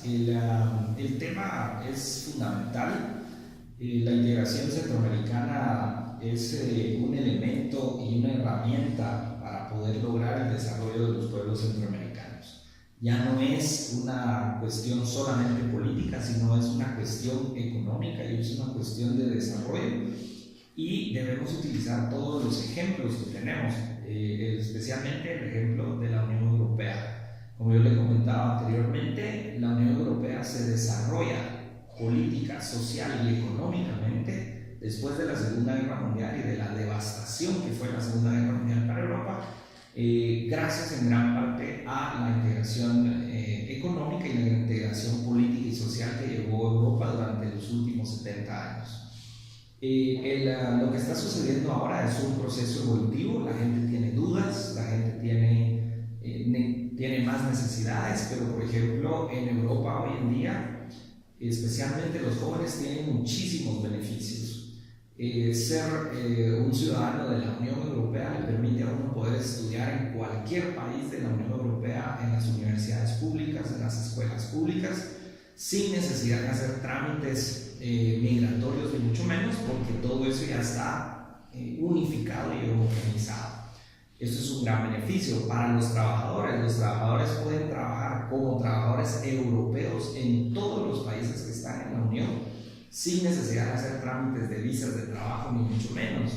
días. El tema es fundamental. La integración centroamericana es un elemento y una herramienta para poder lograr el desarrollo de los pueblos centroamericanos. Ya no es una cuestión solamente política, sino es una cuestión económica y es una cuestión de desarrollo. Y debemos utilizar todos los ejemplos que tenemos, especialmente el ejemplo de la Unión Europea. Como yo le comentaba anteriormente, la Unión Europea se desarrolla política, social y económicamente después de la Segunda Guerra Mundial y de la devastación que fue la Segunda Guerra Mundial para Europa, gracias en gran parte a la integración económica y la integración política y social que llevó Europa durante los últimos 70 años. Lo que está sucediendo ahora es un proceso evolutivo. La gente tiene dudas, la gente tiene más necesidades, pero por ejemplo en Europa hoy en día, especialmente los jóvenes, tienen muchísimos beneficios. Ser un ciudadano de la Unión Europea le permite a uno poder estudiar en cualquier país de la Unión Europea, en las universidades públicas, en las escuelas públicas, sin necesidad de hacer trámites migratorios ni mucho menos, porque todo eso ya está unificado y homogeneizado. Esto es un gran beneficio para los trabajadores. Los trabajadores pueden trabajar como trabajadores europeos en todos los países que están en la Unión, sin necesidad de hacer trámites de visas de trabajo ni mucho menos.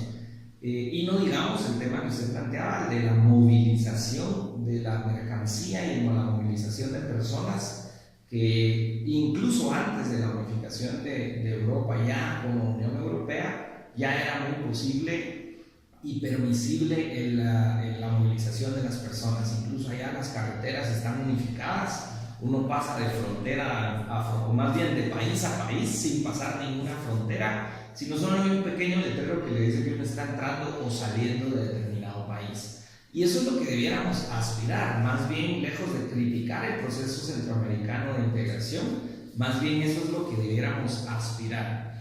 Y no digamos el tema que usted planteaba de la movilización de la mercancía y la movilización de personas, que incluso antes de la unificación de Europa ya como Unión Europea ya era muy posible y permisible la movilización de las personas. Incluso allá las carreteras están unificadas, uno pasa de frontera o más bien de país a país sin pasar ninguna frontera, sino solo hay un pequeño letrero que le dice que uno está entrando o saliendo de determinado país. Y eso es lo que debiéramos aspirar, más bien lejos de criticar el proceso centroamericano de integración, más bien eso es lo que debiéramos aspirar.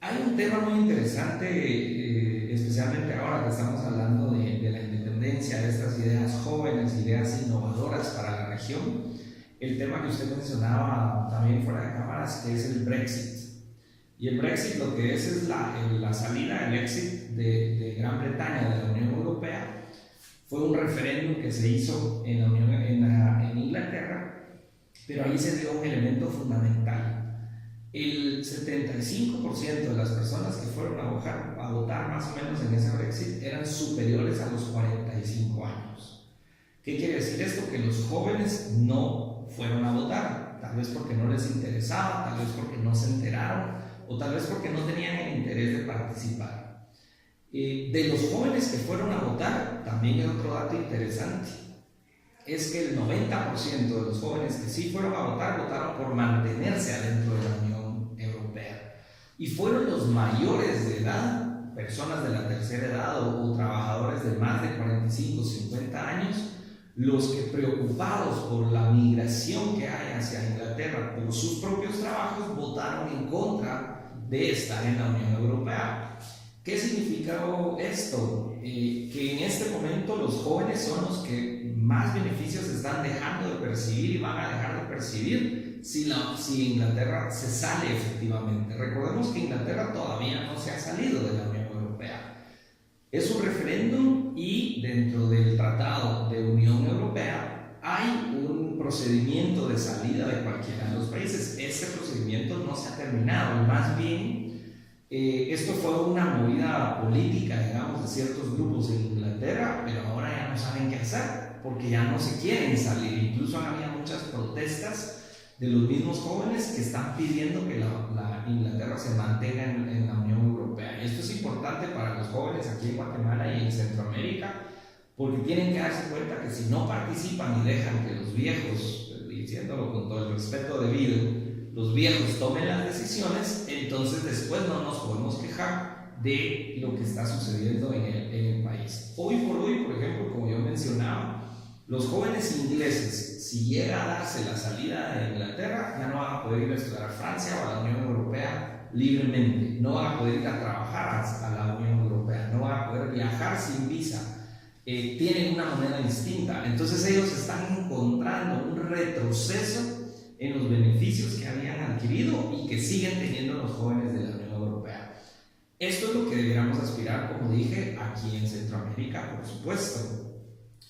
Hay un tema muy interesante, especialmente ahora que estamos hablando de la independencia, de estas ideas jóvenes, ideas innovadoras para la región, el tema que usted mencionaba también fuera de cámaras, que es el Brexit. Y el Brexit lo que es la salida, el exit de Gran Bretaña de la Unión Europea. Fue un referéndum que se hizo en Inglaterra, pero ahí se dio un elemento fundamental. El 75% de las personas que fueron a votar más o menos en ese Brexit eran superiores a los 45 años. ¿Qué quiere decir esto? Que los jóvenes no fueron a votar, tal vez porque no les interesaba, tal vez porque no se enteraron o tal vez porque no tenían el interés de participar. De los jóvenes que fueron a votar, también hay otro dato interesante, es que el 90% de los jóvenes que sí fueron a votar, votaron por mantenerse adentro de la Unión Europea. Y fueron los mayores de edad, personas de la tercera edad o trabajadores de más de 45 o 50 años, los que preocupados por la migración que hay hacia Inglaterra por sus propios trabajos, votaron en contra de estar en la Unión Europea. ¿Qué significa esto? Que en este momento los jóvenes son los que más beneficios están dejando de percibir y van a dejar de percibir si Inglaterra se sale efectivamente. Recordemos que Inglaterra todavía no se ha salido de la Unión Europea. Es un referéndum y dentro del Tratado de Unión Europea hay un procedimiento de salida de cualquiera de los países. Ese procedimiento no se ha terminado, más bien esto fue una movida política, digamos, de ciertos grupos en Inglaterra, pero ahora ya no saben qué hacer, porque ya no se quieren salir. Incluso han habido muchas protestas de los mismos jóvenes que están pidiendo que la Inglaterra se mantenga en la Unión Europea. Y esto es importante para los jóvenes aquí en Guatemala y en Centroamérica, porque tienen que darse cuenta que si no participan y dejan que los viejos, diciéndolo con todo el respeto debido, los viejos tomen las decisiones, entonces después no nos podemos quejar de lo que está sucediendo en el país. Hoy por hoy, por ejemplo, como yo mencionaba, los jóvenes ingleses, si llega a darse la salida de Inglaterra, ya no van a poder ir a estudiar a Francia o a la Unión Europea libremente, no van a poder ir a trabajar a la Unión Europea, no van a poder viajar sin visa, tienen una moneda distinta. Entonces ellos están encontrando un retroceso en los beneficios que habían adquirido y que siguen teniendo los jóvenes de la Unión Europea. Esto es lo que deberíamos aspirar, como dije, aquí en Centroamérica, por supuesto.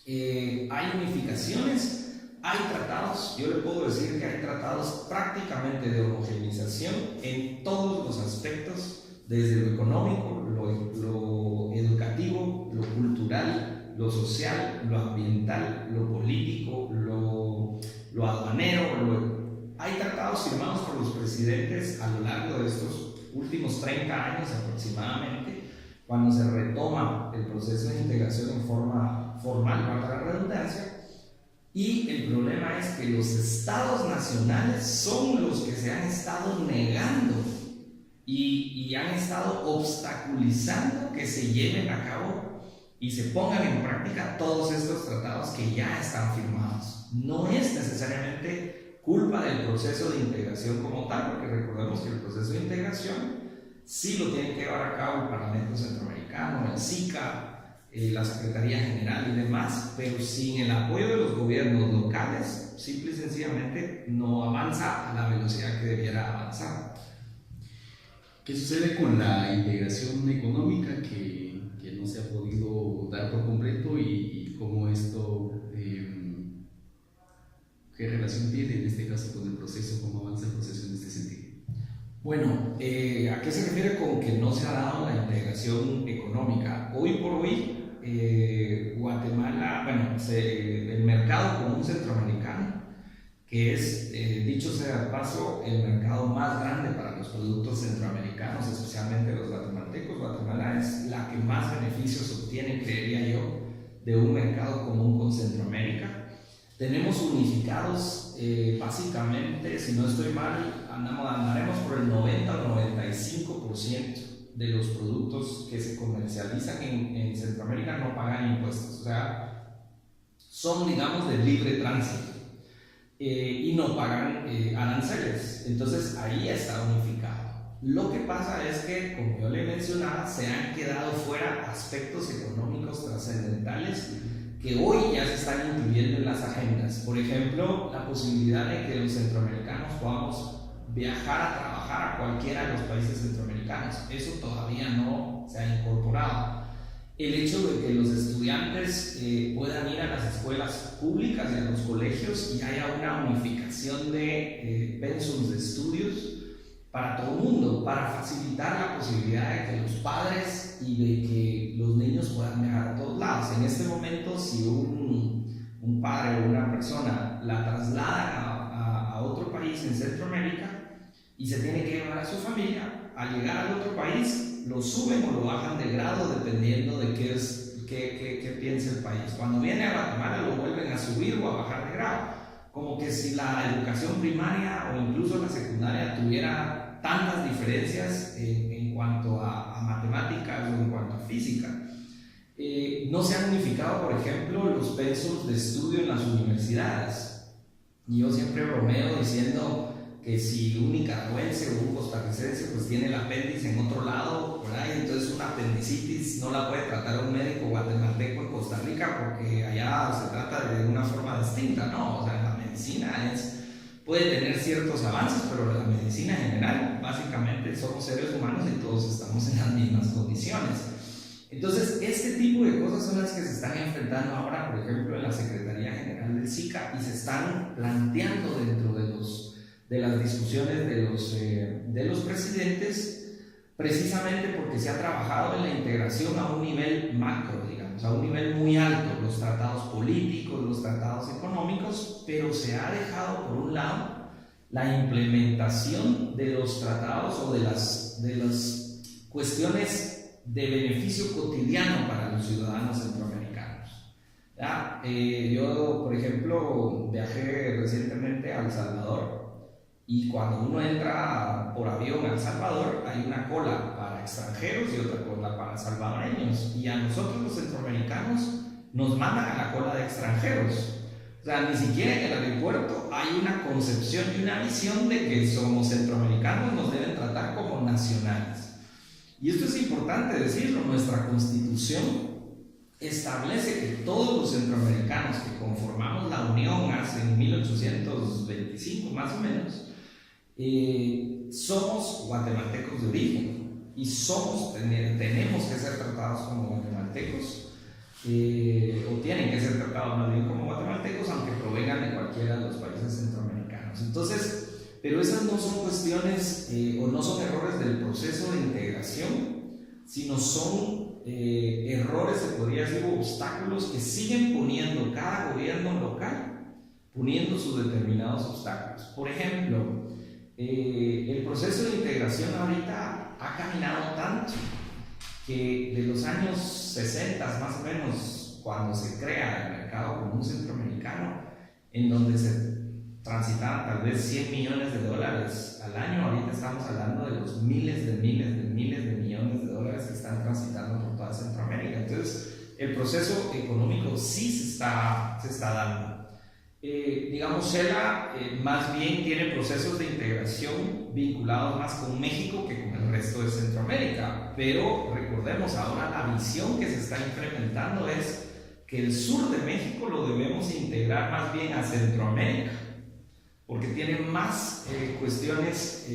Hay unificaciones, hay tratados, yo le puedo decir que hay tratados prácticamente de homogeneización en todos los aspectos, desde lo económico, lo educativo, lo cultural, lo social, lo ambiental, lo político, lo aduanero. Hay tratados firmados por los presidentes a lo largo de estos últimos 30 años aproximadamente, cuando se retoma el proceso de integración en forma formal, para la redundancia. Y el problema es que los estados nacionales son los que se han estado negando y han estado obstaculizando que se lleven a cabo y se pongan en práctica todos estos tratados que ya están firmados. No es necesariamente culpa del proceso de integración como tal, porque recordemos que el proceso de integración sí lo tiene que llevar a cabo el Parlamento Centroamericano, el SICA, la Secretaría General y demás, pero sin el apoyo de los gobiernos locales, simple y sencillamente no avanza a la velocidad que debiera avanzar. ¿Qué sucede con la integración económica que no se ha podido dar por completo y cómo esto, qué relación tiene en este caso con el proceso, cómo avanza el proceso en este sentido? Bueno, ¿a qué se refiere con que no se ha dado la integración económica? Hoy por hoy, Guatemala, el mercado común centroamericano, que es, dicho sea de paso, el mercado más grande para los productos centroamericanos, especialmente los guatemaltecos. Guatemala es la que más beneficios obtiene, creería yo, de un mercado común con Centroamérica. Tenemos unificados, básicamente, si no estoy mal, andaremos por el 90 o 95% de los productos que se comercializan en Centroamérica no pagan impuestos, o sea, son, digamos, de libre tránsito. Y no pagan aranceles, entonces ahí está unificado. Lo que pasa es que, como yo le mencionaba, se han quedado fuera aspectos económicos trascendentales que hoy ya se están incluyendo en las agendas. Por ejemplo, la posibilidad de que los centroamericanos podamos viajar a trabajar a cualquiera de los países centroamericanos, eso todavía no se ha incorporado. El hecho de que los estudiantes puedan ir a las escuelas públicas y a los colegios y haya una unificación de pensums de estudios para todo el mundo, para facilitar la posibilidad de que los padres y de que los niños puedan viajar a todos lados. En este momento, si un padre o una persona la traslada a otro país en Centroamérica y se tiene que llevar a su familia, al llegar al otro país, lo suben o lo bajan de grado dependiendo de qué piense el país. Cuando viene a Guatemala lo vuelven a subir o a bajar de grado, como que si la educación primaria o incluso la secundaria tuviera tantas diferencias en cuanto a matemáticas o en cuanto a física. No se han unificado, por ejemplo, los pensos de estudio en las universidades. Y yo siempre bromeo diciendo que si un nicaragüense o un costarricense pues tiene el apéndice en otro lado, por ahí, entonces una apendicitis no la puede tratar un médico guatemalteco en Costa Rica porque allá se trata de una forma distinta, ¿no? O sea, la medicina puede tener ciertos avances, pero la medicina en general, básicamente somos seres humanos y todos estamos en las mismas condiciones. Entonces, este tipo de cosas son las que se están enfrentando ahora, por ejemplo, en la Secretaría General del SICA y se están planteando dentro de las discusiones de los presidentes, precisamente porque se ha trabajado en la integración a un nivel macro, digamos, a un nivel muy alto, los tratados políticos, los tratados económicos, pero se ha dejado por un lado la implementación de los tratados o de las cuestiones de beneficio cotidiano para los ciudadanos centroamericanos. Yo, por ejemplo, viajé recientemente a El Salvador. Y cuando uno entra por avión a El Salvador, hay una cola para extranjeros y otra cola para salvadoreños. Y a nosotros los centroamericanos nos mandan a la cola de extranjeros. O sea, ni siquiera en el aeropuerto hay una concepción y una visión de que como centroamericanos nos deben tratar como nacionales. Y esto es importante decirlo, nuestra Constitución establece que todos los centroamericanos que conformamos la Unión hace 1825 más o menos, somos guatemaltecos de origen y tenemos que ser tratados como guatemaltecos, o tienen que ser tratados más bien como guatemaltecos, aunque provengan de cualquiera de los países centroamericanos. Entonces, pero esas no son cuestiones o no son errores del proceso de integración, sino son errores, se podría decir, obstáculos que siguen poniendo cada gobierno local, poniendo sus determinados obstáculos. Por ejemplo, el proceso de integración ahorita ha caminado tanto que de los años 60 más o menos, cuando se crea el mercado común centroamericano, en donde se transitaban tal vez $100 millones al año, ahorita estamos hablando de los miles de millones de dólares que están transitando por toda Centroamérica. Entonces, el proceso económico sí se está dando. Digamos, CELA más bien tiene procesos de integración vinculados más con México que con el resto de Centroamérica, pero recordemos, ahora la visión que se está implementando es que el sur de México lo debemos integrar más bien a Centroamérica, porque tiene más cuestiones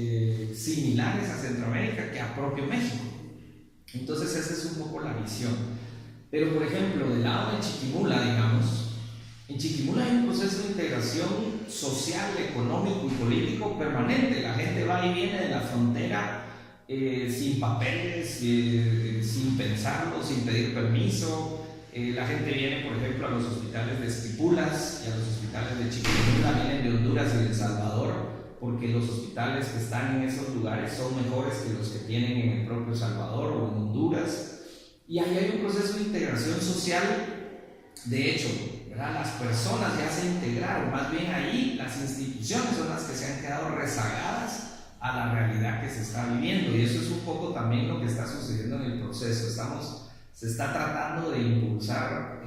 similares a Centroamérica que a propio México. Entonces esa es un poco la visión. Pero por ejemplo, del lado de Chiquimula, digamos, en Chiquimula hay un proceso de integración social, económico y político permanente. La gente va y viene de la frontera sin papeles, sin pensarlo, sin pedir permiso. La gente viene, por ejemplo, a los hospitales de Esquipulas y a los hospitales de Chiquimula, vienen de Honduras y de El Salvador, porque los hospitales que están en esos lugares son mejores que los que tienen en el propio Salvador o en Honduras. Y ahí hay un proceso de integración social. De hecho, ¿verdad?, las personas ya se integraron, más bien ahí las instituciones son las que se han quedado rezagadas a la realidad que se está viviendo, y eso es un poco también lo que está sucediendo en el proceso. Se está tratando de impulsar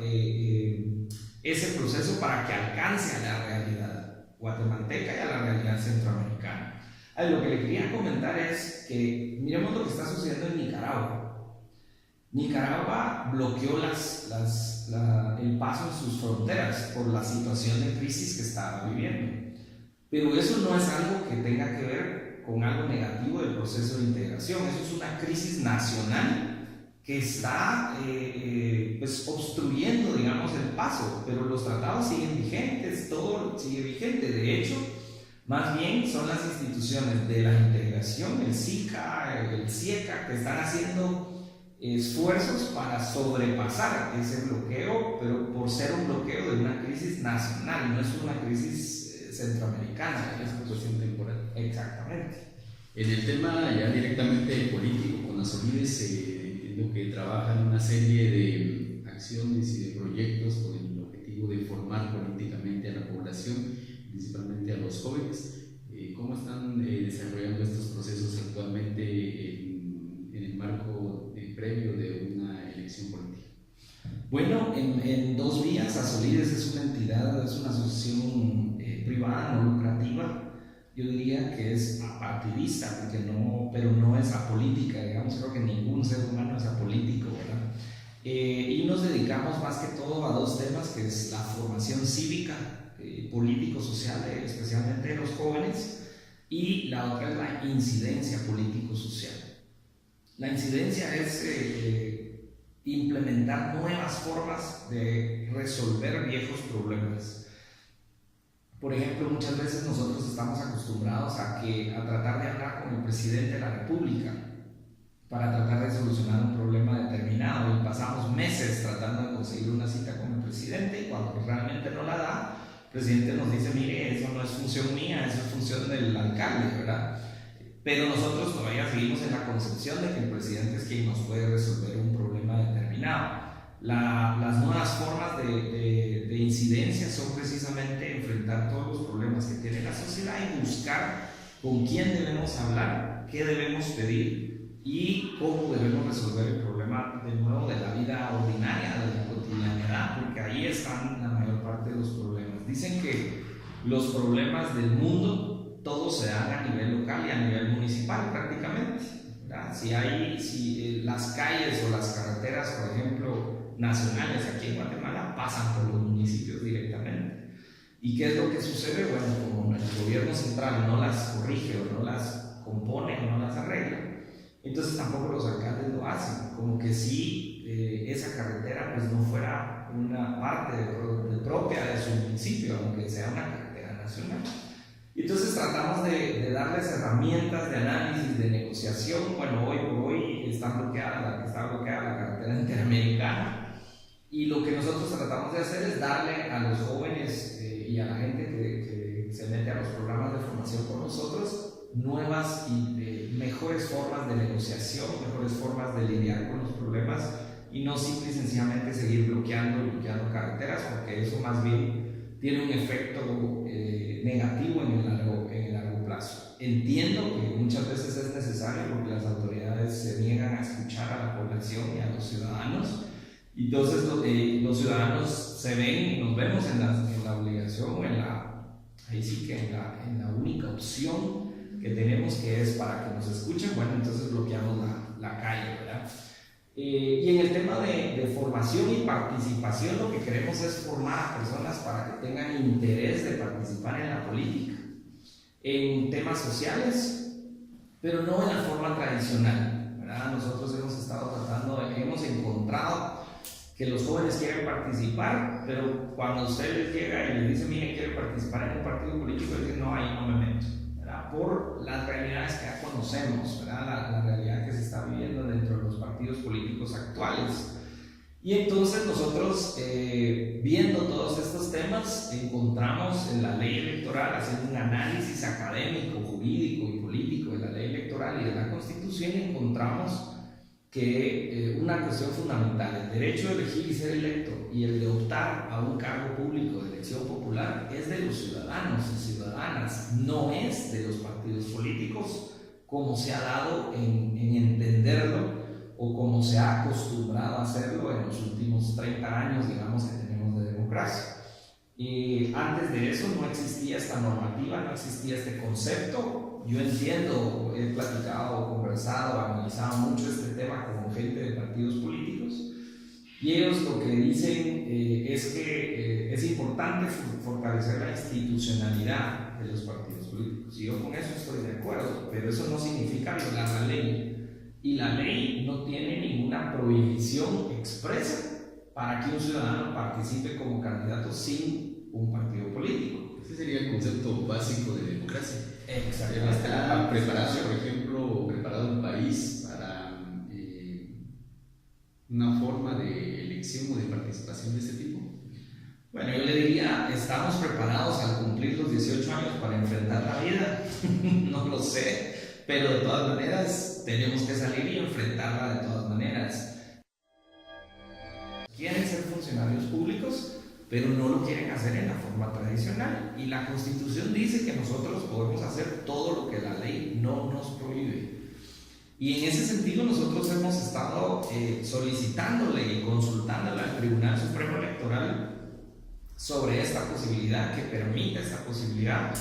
ese proceso para que alcance a la realidad guatemalteca y a la realidad centroamericana. Lo que le quería comentar es que miremos lo que está sucediendo en Nicaragua. Nicaragua bloqueó el paso en sus fronteras por la situación de crisis que estaba viviendo. Pero eso no es algo que tenga que ver con algo negativo del proceso de integración. Eso es una crisis nacional que está pues obstruyendo, digamos, el paso, pero los tratados siguen vigentes, todo sigue vigente. De hecho, más bien son las instituciones de la integración, el SICA, el CIECA, que están haciendo esfuerzos para sobrepasar ese bloqueo, pero por ser un bloqueo de una crisis nacional, no es una crisis centroamericana, es una cuestión temporal. Exactamente. En el tema ya directamente político, con las OLIDES, entiendo que trabajan una serie de acciones y de proyectos con el objetivo de formar políticamente a la población, principalmente a los jóvenes. ¿Cómo están desarrollando estos procesos actualmente en el marco previo de una elección política? Bueno, en dos vías. ASOLIDES es una entidad, es una asociación privada no lucrativa. Yo diría que es apartidista, pero no es apolítica, digamos. Creo que ningún ser humano es apolítico, ¿verdad? Y nos dedicamos más que todo a dos temas, que es la formación cívica, político-social, especialmente de los jóvenes, y la otra es la incidencia político-social. La incidencia es implementar nuevas formas de resolver viejos problemas. Por ejemplo, muchas veces nosotros estamos acostumbrados a tratar de hablar con el presidente de la República para tratar de solucionar un problema determinado, y pasamos meses tratando de conseguir una cita con el presidente, y cuando realmente no la da, el presidente nos dice: mire, eso no es función mía, eso es función del alcalde, ¿verdad? Pero nosotros todavía seguimos en la concepción de que el presidente es quien nos puede resolver un problema determinado. Las nuevas formas de incidencia son precisamente enfrentar todos los problemas que tiene la sociedad y buscar con quién debemos hablar, qué debemos pedir y cómo debemos resolver el problema, de nuevo, de la vida ordinaria, de la cotidianidad, porque ahí están la mayor parte de los problemas. Dicen que los problemas del mundo todos se dan a nivel local y a nivel municipal prácticamente, ¿verdad? Si las calles o las carreteras, por ejemplo, nacionales aquí en Guatemala pasan por los municipios directamente. ¿Y qué es lo que sucede? Bueno, como el gobierno central no las corrige o no las compone o no las arregla, entonces tampoco los alcaldes lo hacen, como que si esa carretera pues no fuera una parte propia de su municipio, aunque sea una carretera nacional. Y entonces tratamos de darles herramientas de análisis, de negociación. Bueno, hoy por hoy está bloqueada la carretera interamericana, y lo que nosotros tratamos de hacer es darle a los jóvenes y a la gente que se mete a los programas de formación con nosotros nuevas y mejores formas de negociación, mejores formas de lidiar con los problemas, y no simple y sencillamente seguir bloqueando carreteras, porque eso más bien tiene un efecto negativo en el largo plazo. Entiendo que muchas veces es necesario porque las autoridades se niegan a escuchar a la población y a los ciudadanos, entonces los ciudadanos se ven, nos vemos en la obligación o en la única opción que tenemos, que es para que nos escuchen. Bueno, entonces bloqueamos la calle, ¿verdad? Y en el tema de formación y participación, lo que queremos es formar a personas para que tengan interés de participar en la política, en temas sociales, pero no en la forma tradicional, ¿verdad? Nosotros hemos encontrado que los jóvenes quieren participar, pero cuando usted les llega y les dice, mire, quiere participar en un partido político, dicen, no, ahí no me meto, ¿verdad? Por las realidades que ya conocemos, ¿verdad? La realidad que se está viviendo dentro de los partidos políticos actuales. Y entonces nosotros, viendo todos estos temas, encontramos en la ley electoral, haciendo un análisis académico, jurídico y político de la ley electoral y de la Constitución, encontramos que una cuestión fundamental, el derecho de elegir y ser electo y el de optar a un cargo público de elección popular, es de los ciudadanos y ciudadanas, no es de los partidos políticos, como se ha dado en entenderlo o como se ha acostumbrado a hacerlo en los últimos 30 años, digamos, que tenemos de democracia. Antes de eso no existía esta normativa, no existía este concepto. Yo entiendo, he platicado, conversado, analizado mucho este tema con gente de partidos políticos, y ellos lo que dicen es que es importante fortalecer la institucionalidad de los partidos políticos, y yo con eso estoy de acuerdo, pero eso no significa violar la ley, y la ley no tiene ninguna prohibición expresa para que un ciudadano participe como candidato sin un partido político. Ese sería el concepto básico de democracia. Exactamente. ¿Está preparado, por ejemplo, preparado un país para una forma de elección o de participación de este tipo? Bueno, yo le diría, ¿estamos preparados al cumplir los 18 años para enfrentar la vida? No lo sé, pero de todas maneras tenemos que salir y enfrentarla de todas maneras. Quieren ser funcionarios públicos, pero no lo quieren hacer en la forma tradicional, y la Constitución dice que nosotros podemos hacer todo lo que la ley no nos prohíbe. Y en ese sentido nosotros hemos estado solicitándole y consultándole al Tribunal Supremo Electoral sobre esta posibilidad, que permita esta posibilidad.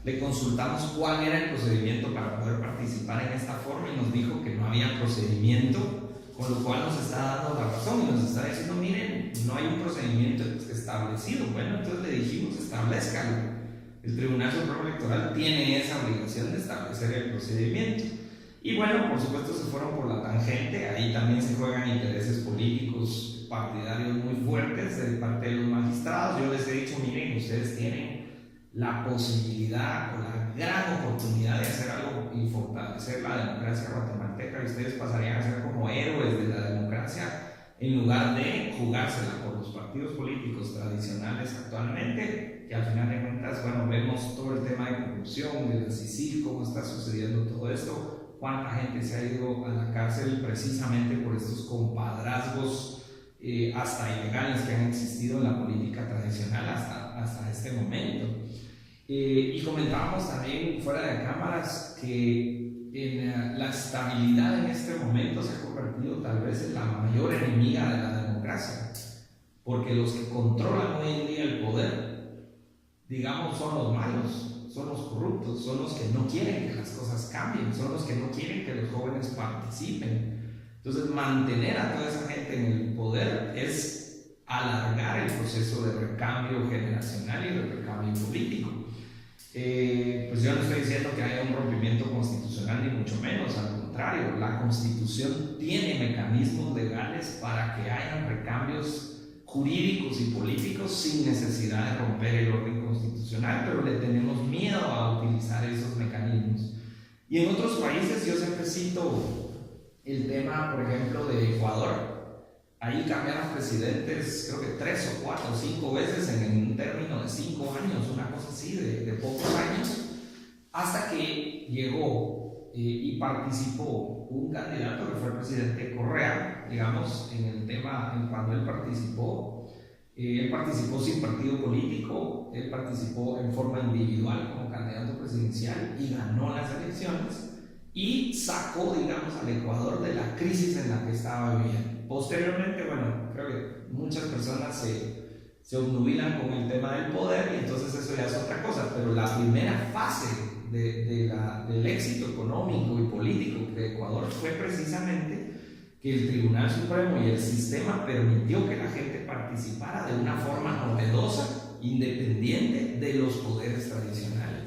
Le consultamos cuál era el procedimiento para poder participar en esta forma y nos dijo que no había procedimiento, con lo cual nos está dando la razón y nos está diciendo, miren, no hay un procedimiento establecido. Bueno, entonces le dijimos, establezcanlo. El Tribunal Supremo Electoral tiene esa obligación de establecer el procedimiento. Y bueno, por supuesto se fueron por la tangente, ahí también se juegan intereses políticos partidarios muy fuertes de parte de los magistrados. Yo les he dicho, miren, ustedes tienen la posibilidad o la gran oportunidad de hacer algo y fortalecer la democracia guatemalteca, y ustedes pasarían a ser como héroes de la democracia en lugar de jugársela por los partidos políticos tradicionales actualmente, que al final de cuentas, bueno, vemos todo el tema de corrupción, de la CICIG, cómo está sucediendo todo esto, cuánta gente se ha ido a la cárcel precisamente por estos compadrazgos hasta ilegales que han existido en la política tradicional hasta este momento. Y comentábamos también fuera de cámaras que la estabilidad en este momento se ha convertido tal vez en la mayor enemiga de la democracia, porque los que controlan hoy en día el poder, digamos, son los malos, son los corruptos, son los que no quieren que las cosas cambien, son los que no quieren que los jóvenes participen. Entonces, mantener a toda esa gente en el poder es alargar el proceso de recambio generacional y de recambio político. Pues yo no estoy diciendo que haya un rompimiento constitucional, ni mucho menos, al contrario, la Constitución tiene mecanismos legales para que haya recambios jurídicos y políticos sin necesidad de romper el orden constitucional, pero le tenemos miedo a utilizar esos mecanismos. Y en otros países, yo siempre cito el tema, por ejemplo, de Ecuador. Ahí cambiaron presidentes, creo que 3 o 4 o 5 veces en un término de 5 años, una cosa así, de pocos años, hasta que llegó y participó un candidato que fue el presidente Correa, digamos, en el tema, cuando él participó sin partido político, él participó en forma individual como candidato presidencial y ganó las elecciones y sacó, digamos, al Ecuador de la crisis en la que estaba viviendo. Posteriormente, bueno, creo que muchas personas se obnubilan con el tema del poder y entonces eso ya es otra cosa, pero la primera fase del éxito económico y político de Ecuador fue precisamente que el Tribunal Supremo y el sistema permitió que la gente participara de una forma novedosa, independiente de los poderes tradicionales.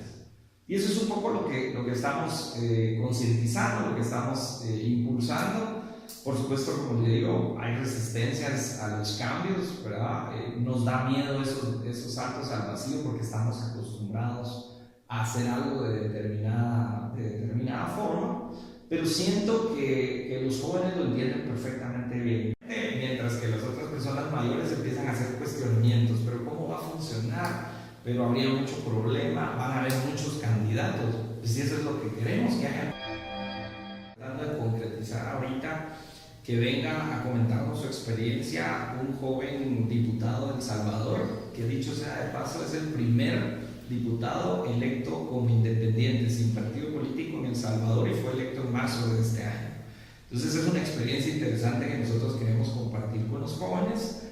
Y eso es un poco lo que estamos concientizando, lo que estamos impulsando. Por supuesto, como le digo, hay resistencias a los cambios, ¿verdad? Nos da miedo esos saltos al vacío porque estamos acostumbrados a hacer algo de determinada forma, pero siento que los jóvenes lo entienden perfectamente bien, mientras que las otras personas mayores empiezan a hacer cuestionamientos, pero ¿cómo va a funcionar? Pero habría mucho problema, van a haber muchos candidatos, pues si eso es lo que queremos que haya. Tratando de concretizar ahorita, que venga a comentarnos su experiencia un joven diputado de El Salvador, que dicho sea de paso es el primer diputado electo como independiente, sin partido político en El Salvador, y fue electo en marzo de este año. Entonces es una experiencia interesante que nosotros queremos compartir con los jóvenes.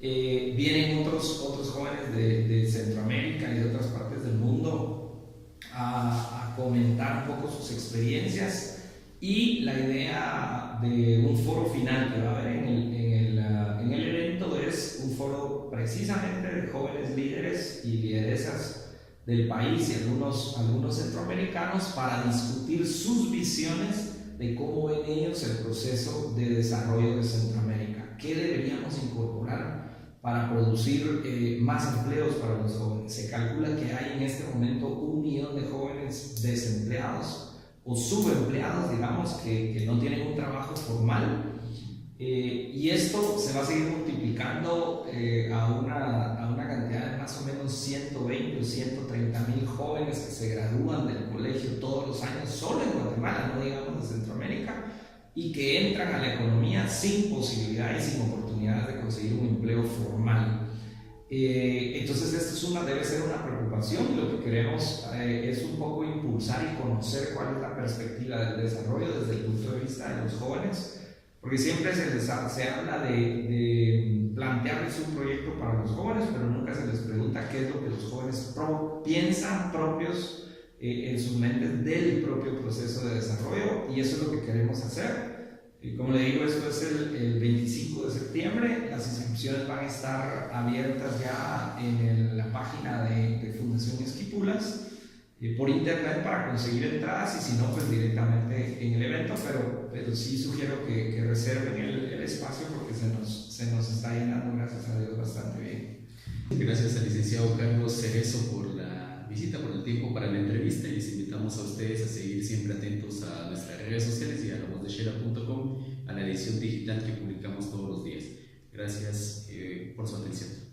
Vienen otros jóvenes de Centroamérica y de otras partes del mundo a comentar un poco sus experiencias, y la idea de un foro final que va a haber en el evento es un foro precisamente de jóvenes líderes y lideresas del país y algunos centroamericanos para discutir sus visiones de cómo ven ellos el proceso de desarrollo de Centroamérica, qué deberíamos incorporar para producir más empleos para los jóvenes. Se calcula que hay en este momento 1 millón de jóvenes desempleados o subempleados, digamos, que no tienen un trabajo formal, y esto se va a seguir multiplicando a una cantidad de más o menos 120 o 130 mil jóvenes que se gradúan del colegio todos los años, solo en Guatemala, no digamos de Centroamérica, y que entran a la economía sin posibilidad y sin oportunidades de conseguir un empleo formal. Entonces esto debe ser una preocupación, y lo que queremos es un poco impulsar y conocer cuál es la perspectiva del desarrollo desde el punto de vista de los jóvenes, porque siempre se habla de plantearles un proyecto para los jóvenes, pero nunca se les pregunta qué es lo que los jóvenes piensan propios en sus mentes del propio proceso de desarrollo, y eso es lo que queremos hacer. Como le digo, esto es el 25 de septiembre, las inscripciones van a estar abiertas ya en la página de Fundación Esquipulas, por internet para conseguir entradas, y si no, pues directamente en el evento, pero sí sugiero que reserven el espacio porque se nos está llenando, gracias a Dios, bastante bien. Gracias al licenciado Carlos Cerezo por la visita, por el tiempo para la entrevista, y les invitamos a ustedes a seguir siempre atentos a nuestras redes sociales y a lavozdeshela.com, a la edición digital que publicamos todos los días. Gracias por su atención.